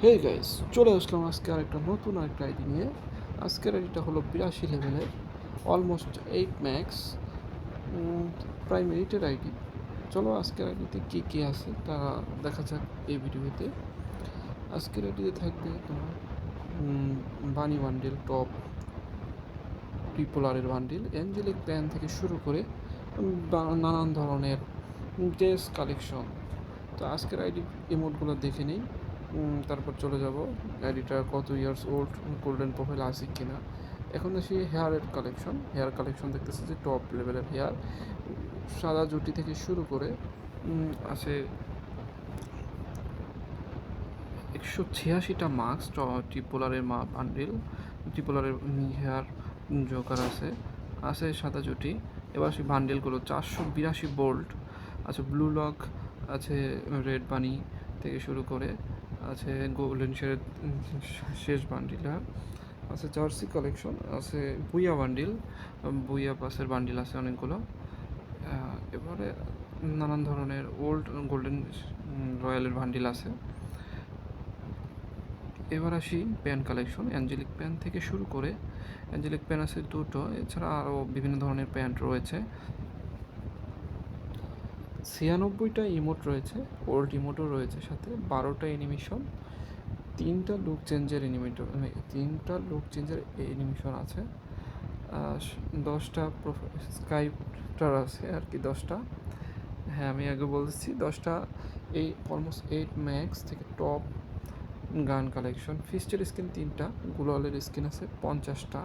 Hey guys, চলে আসলাম আজকে আরেকটা নতুন আরেকটা আইডি নিয়ে। আজকের আইডিটা হলো 82 লেভেলের, অলমোস্ট 8 ম্যাক্স, প্রাইম 8-এর আইডি। চলো আজকের আইডিতে কী কী আছে তা দেখা যাক এই ভিডিওতে। আজকের আইডিতে থাকবে তোমার বানি বান্ডিল, টপ ট্রিপোলারের বান্ডিল, অ্যাঞ্জেলিক প্ল্যান থেকে শুরু করে নানান ধরনের ড্রেস কালেকশন। তো আজকের আইডি ইমোটগুলো দেখে নিই, তারপর চলে যাব আইডিটা কত ইয়ার্স ওল্ড, গোল্ডেন প্রোফাইল আছে কিনা। এখন আসি হেয়ার কালেকশন দেখতেছি যে টপ লেভেলের হেয়ার, সাদা জুটি থেকে শুরু করে আছে 186টা মাস্ক, ট্রিপোলারের ট্রিপোলারের হেয়ার জোকার আছে আছে সাদা জুটি। এবার সেই বান্ডেলগুলো 482 বোল্ট আছে, ব্লু লক আছে, রেড বানি থেকে শুরু করে আছে গোল্ডেন শেডের শেষ বান্ডিল আছে, জার্সি কালেকশন আছে, বুইয়া পাসের বান্ডিল আছে অনেকগুলো। এবারে নানান ধরনের ওল্ড গোল্ডেন রয়্যালের বান্ডিল আছে। এবার আসি প্যান কালেকশন, অ্যাঞ্জেলিক প্যান থেকে শুরু করে অ্যাঞ্জেলিক প্যান আছে দুটো, এছাড়া আরও বিভিন্ন ধরনের প্যান্ট রয়েছে। 96টা ইমোট রয়েছে, ওল্ড ইমোটও রয়েছে, সাথে 12টা অ্যানিমেশন, তিনটা লুক চেঞ্জের অ্যানিমেশন আছে, 10টা স্কাইপটার আছে আর কি, 10টা। হ্যাঁ, আমি আগে বলছি 10টা। এই অলমোস্ট 8 ম্যাক্স থেকে টপ গান কালেকশন। ফিস্টের স্কিন 3টা, গুলালের স্কিন আছে 50টা,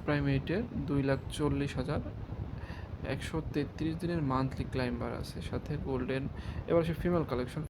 প্রাইম 8-এর 2,40,000, 133 দিনের মান্থলি ক্লাইম্বার আছে, সাথে গোল্ডেন। এবার সে ফিমেল কালেকশন।